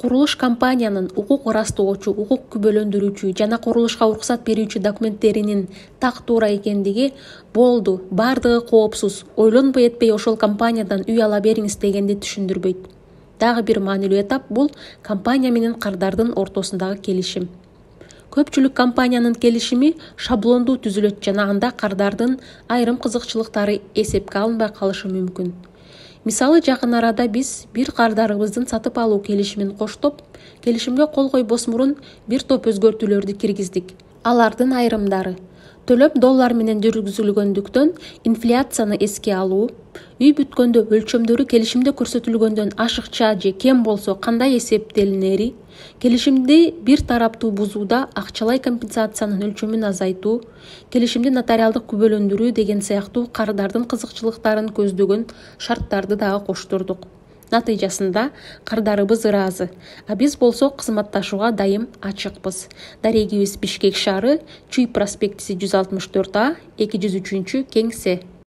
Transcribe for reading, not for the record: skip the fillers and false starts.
Курулуш компаниянын укук ырастоочу, укук күбөлөндүрүүчү жана курулушка уруксат берүүчү документтеринин так туура экендиги болду, бардыгы коопсуз, ойлонбой этпей ошол компаниядан үй ала бериңиз дегенди түшүндүрбөйт. Дагы бир маанилүү этап бул компания менен кардардын ортосундагы келишим. Көпчүлүк компаниянын келишими шаблондуу түзүлөт жана анда кардардын айрым кызыкчылыктары эсепке алынбай калышы мүмкүн. Мисалы, жакын арада биз бир кардарыбыздын сатып алуу келишимин коштоп, келишимге кол койбос мурун бир топ өзгөртүүлөрдү киргиздик. Алардын айрымдары: төлөм доллар менен жүргүзүлгөндүктөн инфляцияны эске алуу, үй бүткөндө өлчөмдөрү келишимде көрсөтүлгөндөн ашыкча же кем болсо кандай эсептелинери, келишимди бир тараптуу бузууда акчалай компенсациянын өлчөмүн азайтуу, келишимди нотариалдык күбөлөндүрүү деген сыяктуу кардардын кызыкчылыктарын көздөгөн шарттарды дагы коштурдук. Натыйжасында кардарыбыз ыраазы, а биз болсо кызматташууга дайым ачыкпыз. Дарегибиз Бишкек шаары, Чүй проспектиси 164А, 203 кеңсе.